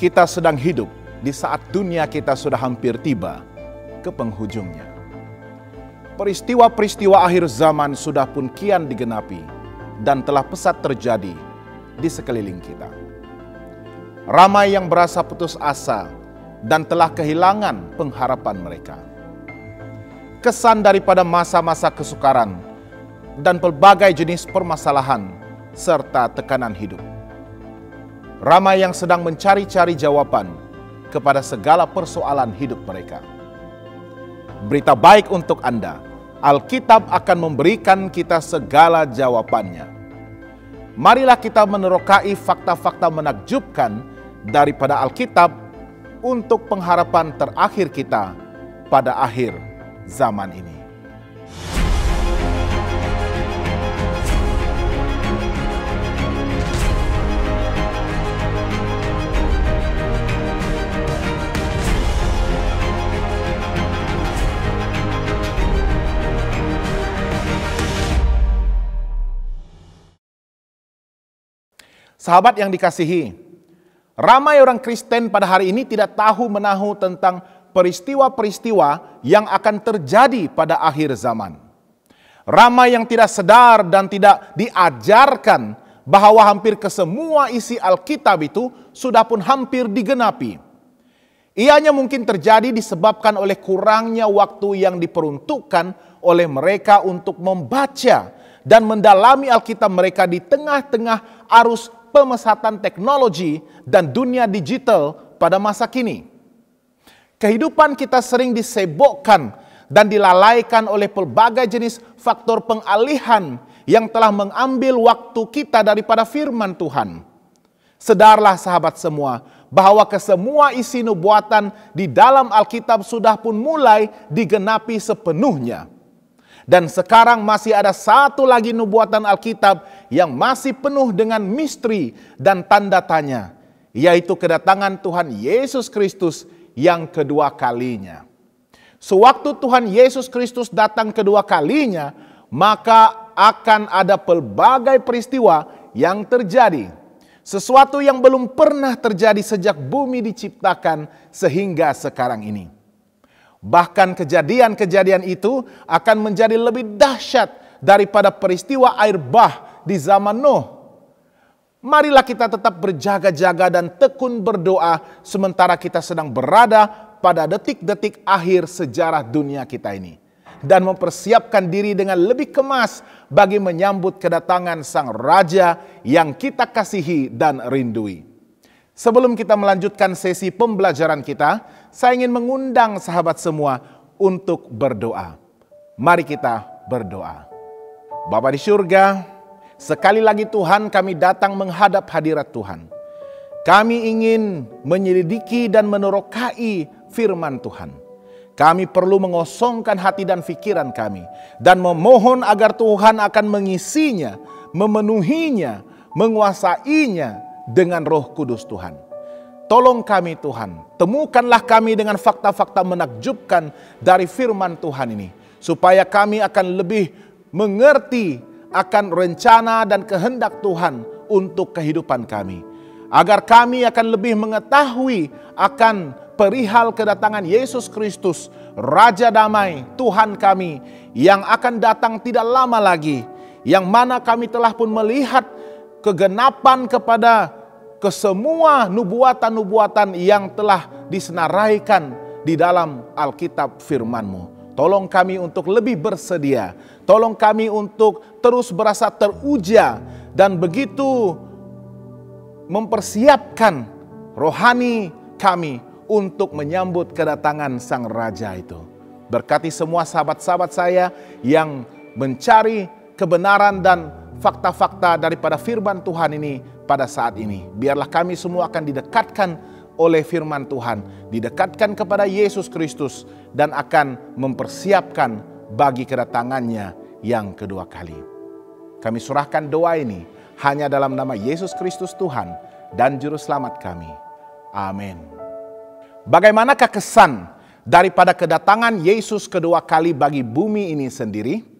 Kita sedang hidup di saat dunia kita sudah hampir tiba ke penghujungnya. Peristiwa-peristiwa akhir zaman sudah pun kian digenapi dan telah pesat terjadi di sekeliling kita. Ramai yang berasa putus asa dan telah kehilangan pengharapan mereka. Kesan daripada masa-masa kesukaran dan pelbagai jenis permasalahan serta tekanan hidup. Ramai yang sedang mencari-cari jawaban kepada segala persoalan hidup mereka. Berita baik untuk Anda, Alkitab akan memberikan kita segala jawabannya. Marilah kita menerokai fakta-fakta menakjubkan daripada Alkitab untuk pengharapan terakhir kita pada akhir zaman ini. Sahabat yang dikasihi, ramai orang Kristen pada hari ini tidak tahu menahu tentang peristiwa-peristiwa yang akan terjadi pada akhir zaman. Ramai yang tidak sadar dan tidak diajarkan bahwa hampir kesemua isi Alkitab itu sudah pun hampir digenapi. Ianya mungkin terjadi disebabkan oleh kurangnya waktu yang diperuntukkan oleh mereka untuk membaca dan mendalami Alkitab mereka di tengah-tengah arus pemesatan teknologi dan dunia digital pada masa kini. Kehidupan kita sering disibukkan dan dilalaikan oleh pelbagai jenis faktor pengalihan yang telah mengambil waktu kita daripada firman Tuhan. Sedarlah sahabat semua, bahwa kesemua isi nubuatan di dalam Alkitab sudah pun mulai digenapi sepenuhnya. Dan sekarang masih ada satu lagi nubuatan Alkitab yang masih penuh dengan misteri dan tanda tanya, yaitu kedatangan Tuhan Yesus Kristus yang kedua kalinya. Sewaktu Tuhan Yesus Kristus datang kedua kalinya, maka akan ada pelbagai peristiwa yang terjadi. Sesuatu yang belum pernah terjadi sejak bumi diciptakan sehingga sekarang ini. Bahkan kejadian-kejadian itu akan menjadi lebih dahsyat daripada peristiwa air bah di zaman Nuh. Marilah kita tetap berjaga-jaga dan tekun berdoa sementara kita sedang berada pada detik-detik akhir sejarah dunia kita ini. Dan mempersiapkan diri dengan lebih kemas bagi menyambut kedatangan Sang Raja yang kita kasihi dan rindui. Sebelum kita melanjutkan sesi pembelajaran kita, saya ingin mengundang sahabat semua untuk berdoa. Mari kita berdoa. Bapa di surga, sekali lagi Tuhan kami datang menghadap hadirat Tuhan. Kami ingin menyelidiki dan menerokai firman Tuhan. Kami perlu mengosongkan hati dan pikiran kami. Dan memohon agar Tuhan akan mengisinya, memenuhinya, menguasainya dengan Roh Kudus Tuhan. Tolong kami Tuhan, temukanlah kami dengan fakta-fakta menakjubkan dari firman Tuhan ini. Supaya kami akan lebih mengerti akan rencana dan kehendak Tuhan untuk kehidupan kami. Agar kami akan lebih mengetahui akan perihal kedatangan Yesus Kristus, Raja Damai, Tuhan kami, yang akan datang tidak lama lagi. Yang mana kami telah pun melihat kegenapan kepada kesemua nubuatan-nubuatan yang telah disenaraikan di dalam Alkitab firman-Mu. Tolong kami untuk lebih bersedia. Tolong kami untuk terus berasa teruja dan begitu mempersiapkan rohani kami untuk menyambut kedatangan Sang Raja itu. Berkati semua sahabat-sahabat saya yang mencari kebenaran dan fakta-fakta daripada firman Tuhan ini pada saat ini. Biarlah kami semua akan didekatkan oleh firman Tuhan, didekatkan kepada Yesus Kristus dan akan mempersiapkan bagi kedatangannya yang kedua kali. Kami surahkan doa ini hanya dalam nama Yesus Kristus Tuhan dan Juru Selamat kami. Amin. Bagaimanakah kesan daripada kedatangan Yesus kedua kali bagi bumi ini sendiri?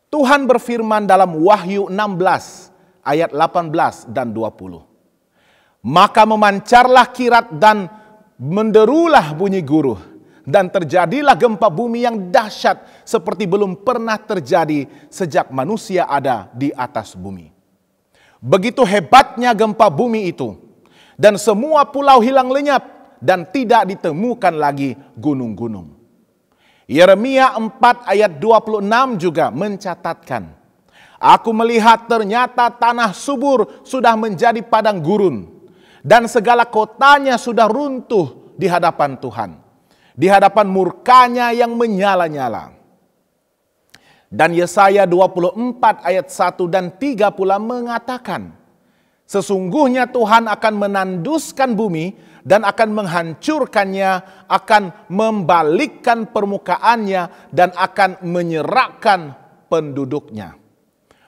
Tuhan berfirman dalam Wahyu 16 ayat 18 dan 20. Maka memancarlah kirat dan menderulah bunyi guruh, dan terjadilah gempa bumi yang dahsyat seperti belum pernah terjadi sejak manusia ada di atas bumi. Begitu hebatnya gempa bumi itu, dan semua pulau hilang lenyap dan tidak ditemukan lagi gunung-gunung. Yeremia 4 ayat 26 juga mencatatkan, aku melihat ternyata tanah subur sudah menjadi padang gurun, dan segala kotanya sudah runtuh di hadapan Tuhan, di hadapan murkanya yang menyala-nyala. Dan Yesaya 24 ayat 1 dan 3 pula mengatakan, sesungguhnya Tuhan akan menanduskan bumi dan akan menghancurkannya, akan membalikkan permukaannya dan akan menyerakkan penduduknya.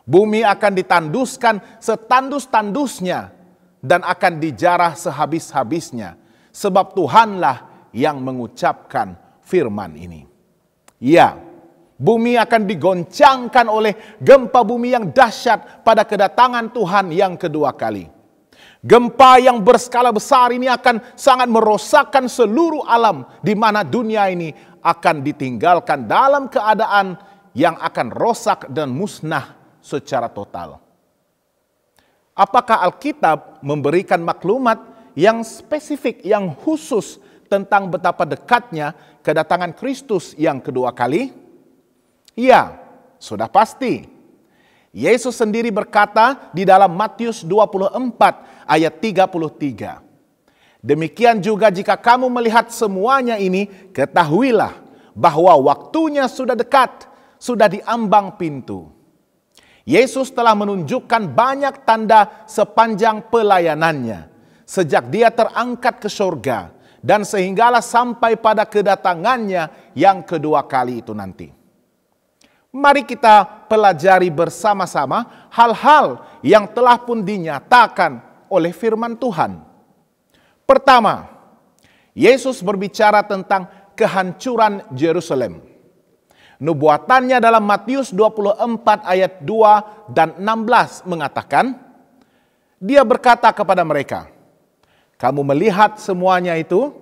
Bumi akan ditanduskan setandus-tandusnya dan akan dijarah sehabis-habisnya, sebab Tuhanlah yang mengucapkan firman ini. Ya, bumi akan digoncangkan oleh gempa bumi yang dahsyat pada kedatangan Tuhan yang kedua kali. Gempa yang berskala besar ini akan sangat merosakkan seluruh alam, di mana dunia ini akan ditinggalkan dalam keadaan yang akan rosak dan musnah secara total. Apakah Alkitab memberikan maklumat yang spesifik, yang khusus tentang betapa dekatnya kedatangan Kristus yang kedua kali? Ya, sudah pasti. Yesus sendiri berkata di dalam Matius 24 ayat 33. Demikian juga jika kamu melihat semuanya ini, ketahuilah bahwa waktunya sudah dekat, sudah di ambang pintu. Yesus telah menunjukkan banyak tanda sepanjang pelayanannya, sejak dia terangkat ke surga, dan sehinggalah sampai pada kedatangannya yang kedua kali itu nanti. Mari kita pelajari bersama-sama hal-hal yang telah pun dinyatakan oleh firman Tuhan. Pertama, Yesus berbicara tentang kehancuran Yerusalem. Nubuatannya dalam Matius 24 ayat 2 dan 16 mengatakan, dia berkata kepada mereka, kamu melihat semuanya itu?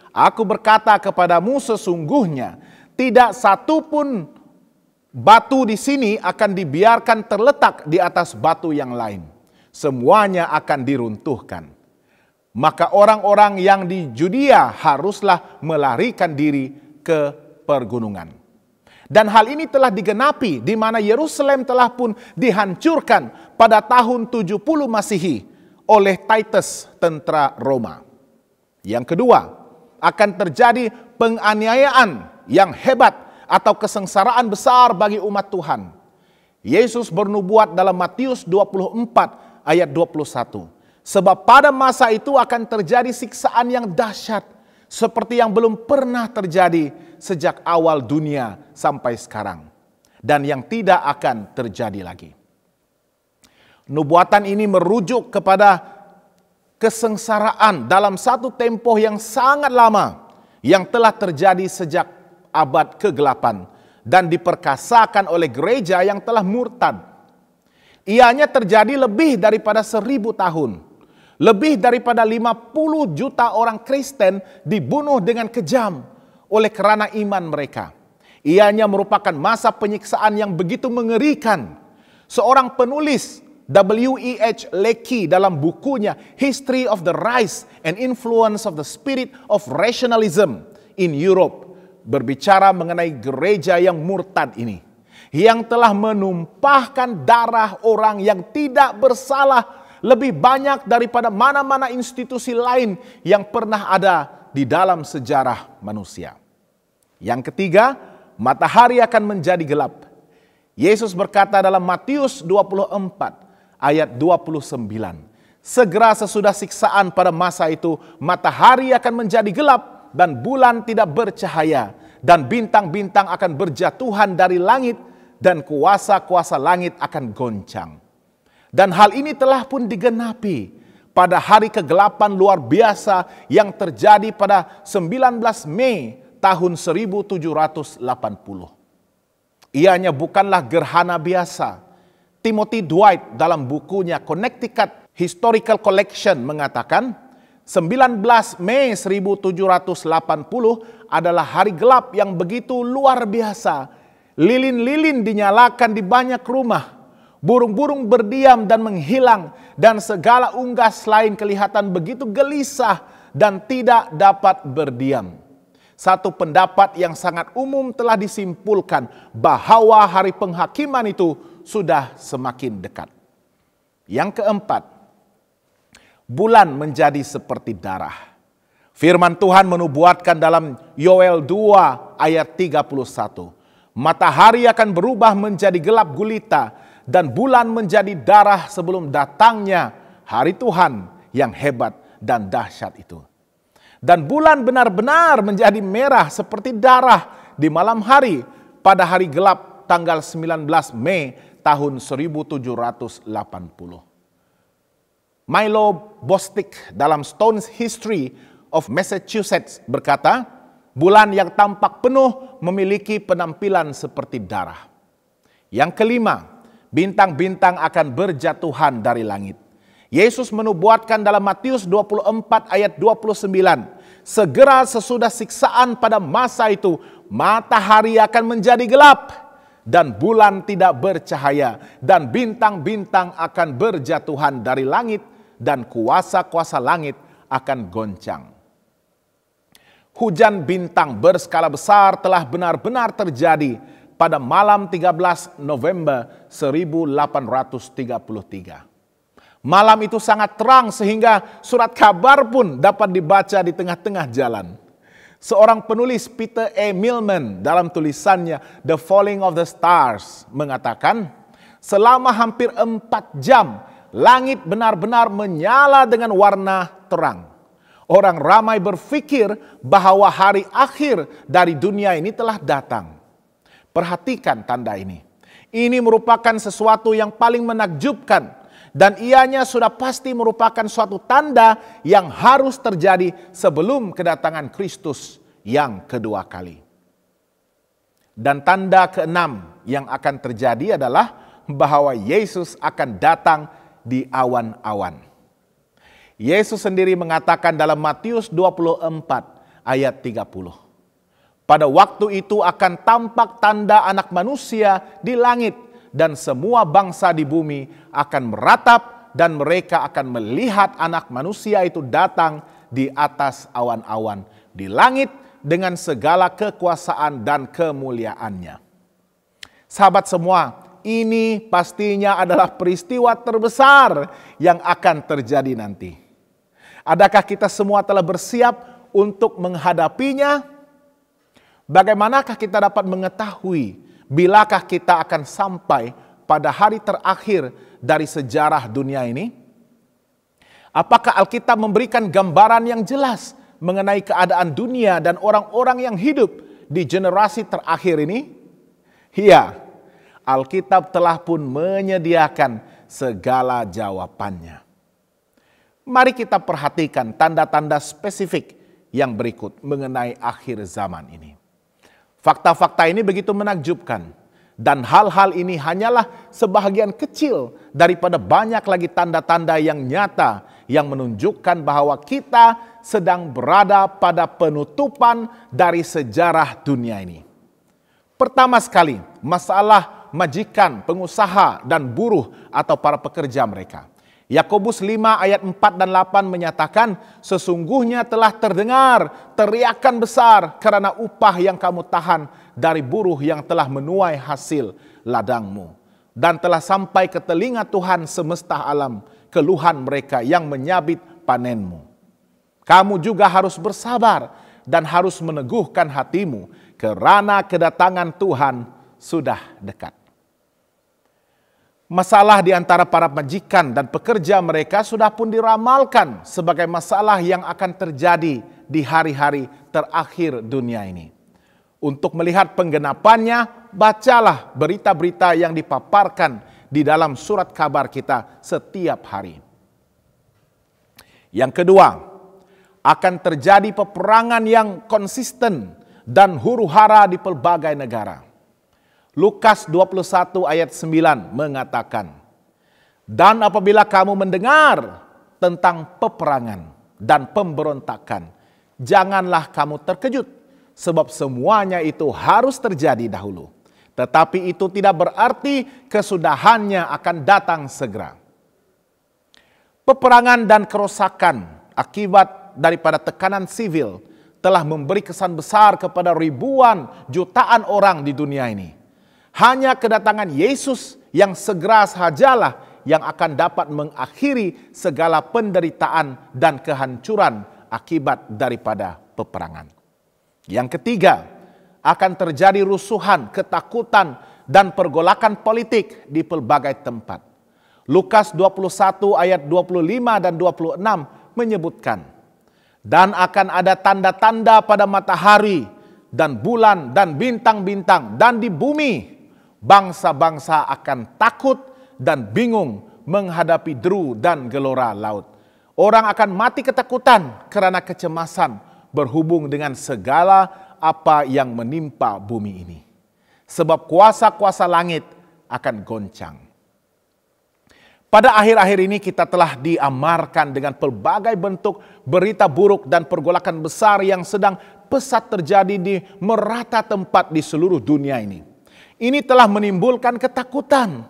Aku berkata kepadamu sesungguhnya tidak satu pun batu di sini akan dibiarkan terletak di atas batu yang lain. Semuanya akan diruntuhkan. Maka orang-orang yang di Judea haruslah melarikan diri ke pergunungan. Dan hal ini telah digenapi di mana Yerusalem telah pun dihancurkan pada tahun 70 Masehi oleh Titus tentara Roma. Yang kedua, akan terjadi penganiayaan yang hebat atau kesengsaraan besar bagi umat Tuhan. Yesus bernubuat dalam Matius 24 ayat 21. Sebab pada masa itu akan terjadi siksaan yang dahsyat seperti yang belum pernah terjadi sejak awal dunia sampai sekarang, dan yang tidak akan terjadi lagi. Nubuatan ini merujuk kepada kesengsaraan dalam satu tempoh yang sangat lama yang telah terjadi sejak abad ke-8 dan diperkasakan oleh gereja yang telah murtad. Ianya terjadi lebih daripada 1000 tahun. Lebih daripada 50 juta orang Kristen dibunuh dengan kejam oleh kerana iman mereka. Ianya merupakan masa penyiksaan yang begitu mengerikan. Seorang penulis, W.E.H. Leakey, dalam bukunya History of the Rise and Influence of the Spirit of Rationalism in Europe, berbicara mengenai gereja yang murtad ini, yang telah menumpahkan darah orang yang tidak bersalah lebih banyak daripada mana-mana institusi lain yang pernah ada di dalam sejarah manusia. Yang ketiga, matahari akan menjadi gelap. Yesus berkata dalam Matius 24 ayat 29, segera sesudah siksaan pada masa itu, matahari akan menjadi gelap dan bulan tidak bercahaya, dan bintang-bintang akan berjatuhan dari langit, dan kuasa-kuasa langit akan goncang. Dan hal ini telah pun digenapi pada hari kegelapan luar biasa yang terjadi pada 19 Mei tahun 1780. Ianya bukanlah gerhana biasa. Timothy Dwight dalam bukunya Connecticut Historical Collection mengatakan 19 Mei 1780 adalah hari gelap yang begitu luar biasa. Lilin-lilin dinyalakan di banyak rumah. Burung-burung berdiam dan menghilang, dan segala unggas lain kelihatan begitu gelisah dan tidak dapat berdiam. Satu pendapat yang sangat umum telah disimpulkan bahwa hari penghakiman itu sudah semakin dekat. Yang keempat, bulan menjadi seperti darah. Firman Tuhan menubuatkan dalam Yoel 2 ayat 31. Matahari akan berubah menjadi gelap gulita dan bulan menjadi darah sebelum datangnya hari Tuhan yang hebat dan dahsyat itu. Dan bulan benar-benar menjadi merah seperti darah di malam hari pada hari gelap tanggal 19 Mei tahun 1780. Milo Bostic dalam Stone's History of Massachusetts berkata, bulan yang tampak penuh memiliki penampilan seperti darah. Yang kelima, bintang-bintang akan berjatuhan dari langit. Yesus menubuatkan dalam Matius 24 ayat 29, segera sesudah siksaan pada masa itu, matahari akan menjadi gelap dan bulan tidak bercahaya, dan bintang-bintang akan berjatuhan dari langit, dan kuasa-kuasa langit akan goncang. Hujan bintang berskala besar telah benar-benar terjadi pada malam 13 November 1833. Malam itu sangat terang sehingga surat kabar pun dapat dibaca di tengah-tengah jalan. Seorang penulis, Peter A. Milman, dalam tulisannya The Falling of the Stars mengatakan, selama hampir 4 jam langit benar-benar menyala dengan warna terang. Orang ramai berpikir bahwa hari akhir dari dunia ini telah datang. Perhatikan tanda ini. Ini merupakan sesuatu yang paling menakjubkan, dan ianya sudah pasti merupakan suatu tanda yang harus terjadi sebelum kedatangan Kristus yang kedua kali. Dan tanda keenam yang akan terjadi adalah bahwa Yesus akan datang di awan-awan. Yesus sendiri mengatakan dalam Matius 24 ayat 30. Pada waktu itu akan tampak tanda Anak Manusia di langit, dan semua bangsa di bumi akan meratap, dan mereka akan melihat Anak Manusia itu datang di atas awan-awan di langit dengan segala kekuasaan dan kemuliaannya. Sahabat semua, ini pastinya adalah peristiwa terbesar yang akan terjadi nanti. Adakah kita semua telah bersiap untuk menghadapinya? Bagaimanakah kita dapat mengetahui bilakah kita akan sampai pada hari terakhir dari sejarah dunia ini? Apakah Alkitab memberikan gambaran yang jelas mengenai keadaan dunia dan orang-orang yang hidup di generasi terakhir ini? Iya, Alkitab telah pun menyediakan segala jawabannya. Mari kita perhatikan tanda-tanda spesifik yang berikut mengenai akhir zaman ini. Fakta-fakta ini begitu menakjubkan, dan hal-hal ini hanyalah sebahagian kecil daripada banyak lagi tanda-tanda yang nyata yang menunjukkan bahwa kita sedang berada pada penutupan dari sejarah dunia ini. Pertama sekali, masalah majikan, pengusaha, dan buruh atau para pekerja mereka. Yakobus 5 ayat 4 dan 8 menyatakan, sesungguhnya telah terdengar teriakan besar karena upah yang kamu tahan dari buruh yang telah menuai hasil ladangmu. Dan telah sampai ke telinga Tuhan semesta alam keluhan mereka yang menyabit panenmu. Kamu juga harus bersabar dan harus meneguhkan hatimu karena kedatangan Tuhan sudah dekat. Masalah di antara para majikan dan pekerja mereka sudah pun diramalkan sebagai masalah yang akan terjadi di hari-hari terakhir dunia ini. Untuk melihat penggenapannya, bacalah berita-berita yang dipaparkan di dalam surat kabar kita setiap hari. Yang kedua, akan terjadi peperangan yang konsisten dan huru-hara di pelbagai negara. Lukas 21 ayat 9 mengatakan, Dan apabila kamu mendengar tentang peperangan dan pemberontakan, janganlah kamu terkejut, sebab semuanya itu harus terjadi dahulu. Tetapi itu tidak berarti kesudahannya akan datang segera. Peperangan dan kerusakan akibat daripada tekanan sivil telah memberi kesan besar kepada ribuan jutaan orang di dunia ini. Hanya kedatangan Yesus yang segera sajalah yang akan dapat mengakhiri segala penderitaan dan kehancuran akibat daripada peperangan. Yang ketiga, akan terjadi rusuhan, ketakutan, dan pergolakan politik di pelbagai tempat. Lukas 21 ayat 25 dan 26 menyebutkan, dan akan ada tanda-tanda pada matahari dan bulan dan bintang-bintang, dan di bumi bangsa-bangsa akan takut dan bingung menghadapi deru dan gelora laut. Orang akan mati ketakutan karena kecemasan berhubung dengan segala apa yang menimpa bumi ini. Sebab kuasa-kuasa langit akan goncang. Pada akhir-akhir ini kita telah diamarkan dengan pelbagai bentuk berita buruk dan pergolakan besar yang sedang pesat terjadi di merata tempat di seluruh dunia ini. Ini telah menimbulkan ketakutan,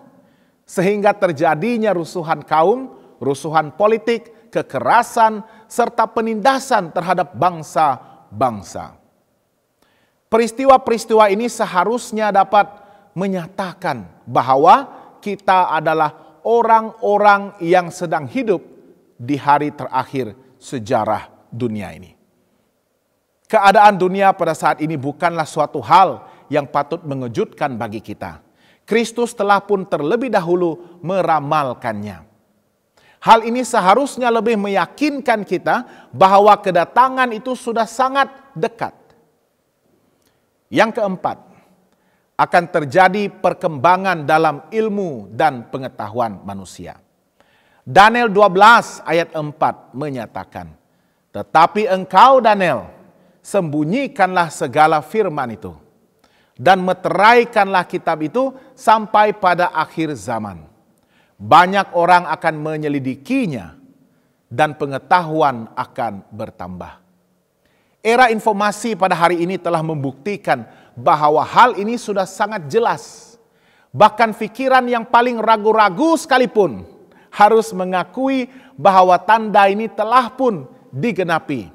sehingga terjadinya rusuhan kaum, rusuhan politik, kekerasan, serta penindasan terhadap bangsa-bangsa. Peristiwa-peristiwa ini seharusnya dapat menyatakan bahwa kita adalah orang-orang yang sedang hidup di hari terakhir sejarah dunia ini. Keadaan dunia pada saat ini bukanlah suatu hal yang patut mengejutkan bagi kita. Kristus telah pun terlebih dahulu meramalkannya. Hal ini seharusnya lebih meyakinkan kita bahwa kedatangan itu sudah sangat dekat. Yang keempat, akan terjadi perkembangan dalam ilmu dan pengetahuan manusia. Daniel 12 ayat 4 menyatakan, tetapi engkau Daniel, sembunyikanlah segala firman itu, dan meteraikanlah kitab itu sampai pada akhir zaman. Banyak orang akan menyelidikinya dan pengetahuan akan bertambah. Era informasi pada hari ini telah membuktikan bahwa hal ini sudah sangat jelas. Bahkan pikiran yang paling ragu-ragu sekalipun harus mengakui bahwa tanda ini telah pun digenapi.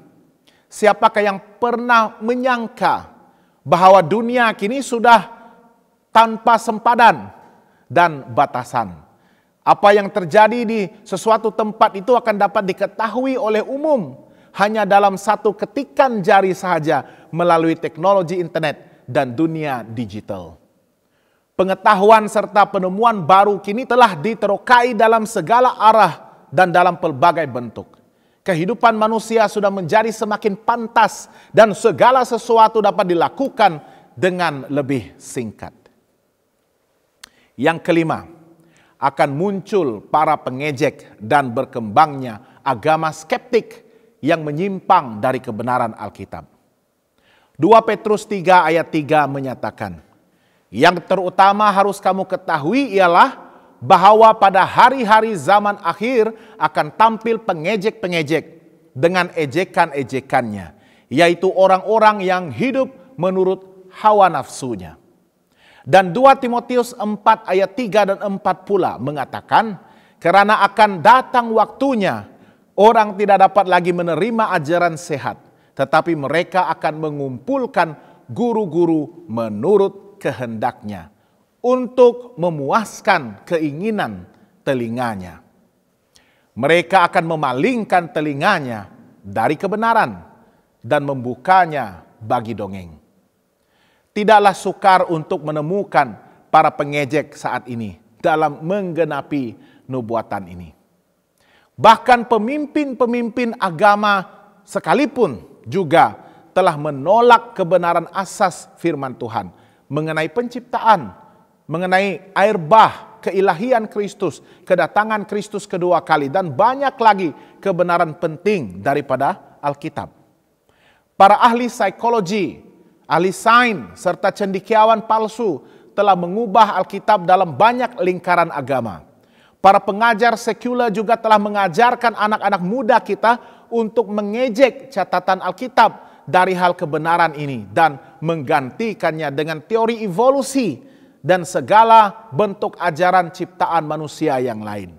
Siapakah yang pernah menyangka bahwa dunia kini sudah tanpa sempadan dan batasan. Apa yang terjadi di sesuatu tempat itu akan dapat diketahui oleh umum hanya dalam satu ketikan jari saja melalui teknologi internet dan dunia digital. Pengetahuan serta penemuan baru kini telah diterokai dalam segala arah dan dalam pelbagai bentuk. Kehidupan manusia sudah menjadi semakin pantas dan segala sesuatu dapat dilakukan dengan lebih singkat. Yang kelima, akan muncul para pengejek dan berkembangnya agama skeptik yang menyimpang dari kebenaran Alkitab. 2 Petrus 3 ayat 3 menyatakan, yang terutama harus kamu ketahui ialah bahwa pada hari-hari zaman akhir akan tampil pengejek-pengejek dengan ejekan-ejekannya, yaitu orang-orang yang hidup menurut hawa nafsunya. Dan 2 Timotius 4 ayat 3 dan 4 pula mengatakan, karena akan datang waktunya orang tidak dapat lagi menerima ajaran sehat, tetapi mereka akan mengumpulkan guru-guru menurut kehendaknya untuk memuaskan keinginan telinganya. Mereka akan memalingkan telinganya dari kebenaran dan membukanya bagi dongeng. Tidaklah sukar untuk menemukan para pengejek saat ini dalam menggenapi nubuatan ini. Bahkan pemimpin-pemimpin agama sekalipun juga telah menolak kebenaran asas firman Tuhan mengenai penciptaan, mengenai air bah, keilahian Kristus, kedatangan Kristus kedua kali, dan banyak lagi kebenaran penting daripada Alkitab. Para ahli psikologi, ahli sains, serta cendekiawan palsu telah mengubah Alkitab dalam banyak lingkaran agama. Para pengajar sekuler juga telah mengajarkan anak-anak muda kita untuk mengejek catatan Alkitab dari hal kebenaran ini dan menggantikannya dengan teori evolusi dan segala bentuk ajaran ciptaan manusia yang lain.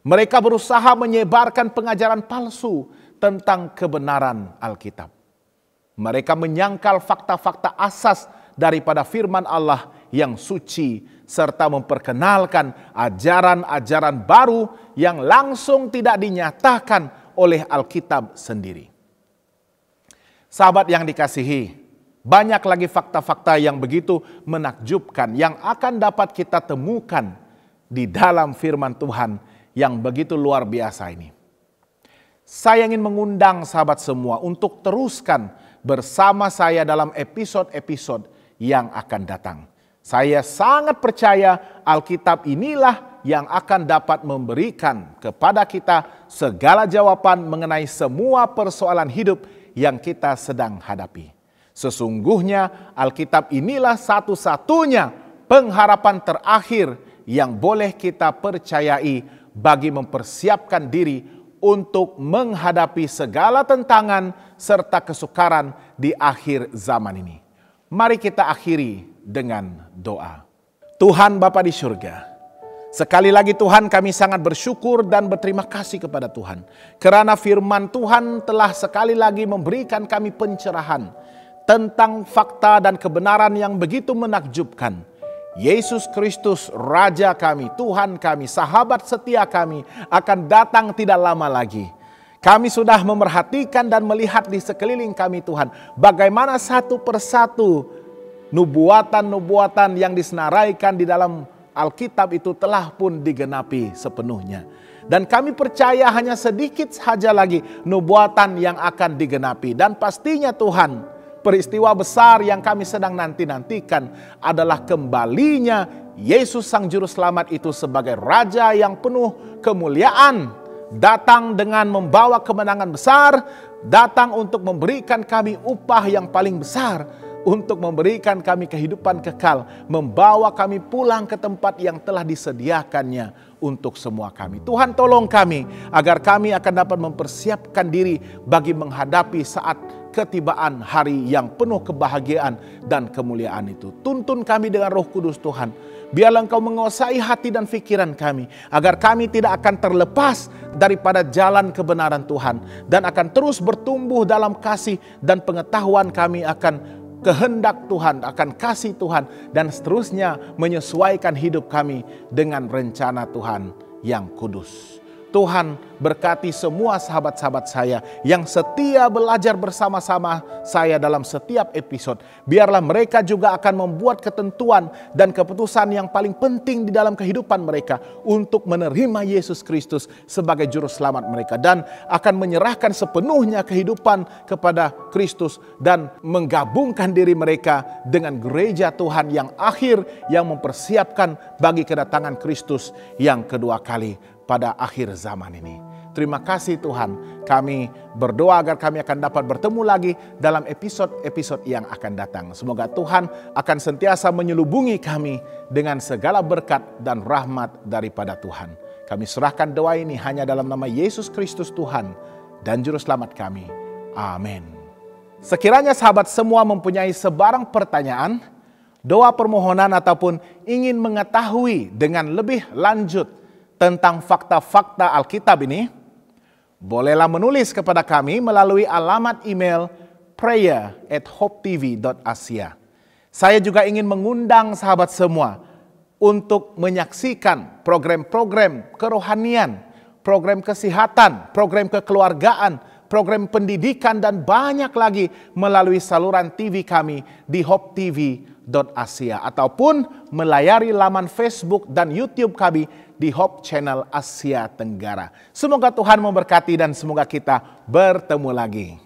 Mereka berusaha menyebarkan pengajaran palsu tentang kebenaran Alkitab. Mereka menyangkal fakta-fakta asas daripada firman Allah yang suci, serta memperkenalkan ajaran-ajaran baru yang langsung tidak dinyatakan oleh Alkitab sendiri. Sahabat yang dikasihi, banyak lagi fakta-fakta yang begitu menakjubkan yang akan dapat kita temukan di dalam firman Tuhan yang begitu luar biasa ini. Saya ingin mengundang sahabat semua untuk teruskan bersama saya dalam episode-episode yang akan datang. Saya sangat percaya Alkitab inilah yang akan dapat memberikan kepada kita segala jawaban mengenai semua persoalan hidup yang kita sedang hadapi. Sesungguhnya Alkitab inilah satu-satunya pengharapan terakhir yang boleh kita percayai bagi mempersiapkan diri untuk menghadapi segala tentangan serta kesukaran di akhir zaman ini. Mari kita akhiri dengan doa. Tuhan Bapa di surga, sekali lagi Tuhan, kami sangat bersyukur dan berterima kasih kepada Tuhan. Karena firman Tuhan telah sekali lagi memberikan kami pencerahan tentang fakta dan kebenaran yang begitu menakjubkan. Yesus Kristus, Raja kami, Tuhan kami, sahabat setia kami, akan datang tidak lama lagi. Kami sudah memerhatikan dan melihat di sekeliling kami Tuhan, bagaimana satu persatu nubuatan-nubuatan yang disenaraikan di dalam Alkitab itu telah pun digenapi sepenuhnya. Dan kami percaya hanya sedikit saja lagi nubuatan yang akan digenapi. Dan pastinya Tuhan, peristiwa besar yang kami sedang nanti-nantikan adalah kembalinya Yesus Sang Juru Selamat itu sebagai Raja yang penuh kemuliaan. Datang dengan membawa kemenangan besar, datang untuk memberikan kami upah yang paling besar, untuk memberikan kami kehidupan kekal, membawa kami pulang ke tempat yang telah disediakannya untuk semua kami. Tuhan tolong kami agar kami akan dapat mempersiapkan diri bagi menghadapi saat ketibaan hari yang penuh kebahagiaan dan kemuliaan itu. Tuntun kami dengan Roh Kudus Tuhan. Biarlah Engkau menguasai hati dan pikiran kami, agar kami tidak akan terlepas daripada jalan kebenaran Tuhan, dan akan terus bertumbuh dalam kasih dan pengetahuan kami akan kehendak Tuhan, akan kasih Tuhan, dan seterusnya menyesuaikan hidup kami dengan rencana Tuhan yang kudus. Tuhan berkati semua sahabat-sahabat saya yang setia belajar bersama-sama saya dalam setiap episode. Biarlah mereka juga akan membuat ketentuan dan keputusan yang paling penting di dalam kehidupan mereka untuk menerima Yesus Kristus sebagai Juru Selamat mereka, dan akan menyerahkan sepenuhnya kehidupan kepada Kristus dan menggabungkan diri mereka dengan gereja Tuhan yang akhir, yang mempersiapkan bagi kedatangan Kristus yang kedua kali pada akhir zaman ini. Terima kasih Tuhan, kami berdoa agar kami akan dapat bertemu lagi dalam episode-episode yang akan datang. Semoga Tuhan akan sentiasa menyelubungi kami dengan segala berkat dan rahmat daripada Tuhan. Kami serahkan doa ini hanya dalam nama Yesus Kristus Tuhan dan Juru Selamat kami. Amin. Sekiranya sahabat semua mempunyai sebarang pertanyaan, doa permohonan, ataupun ingin mengetahui dengan lebih lanjut tentang fakta-fakta Alkitab ini, bolehlah menulis kepada kami melalui alamat email prayer@hopetv.asia. Saya juga ingin mengundang sahabat semua untuk menyaksikan program-program kerohanian, program kesehatan, program kekeluargaan, program pendidikan, dan banyak lagi melalui saluran TV kami di hopetv.asia, ataupun melayari laman Facebook dan YouTube kami di Hope Channel Asia Tenggara. Semoga Tuhan memberkati dan semoga kita bertemu lagi.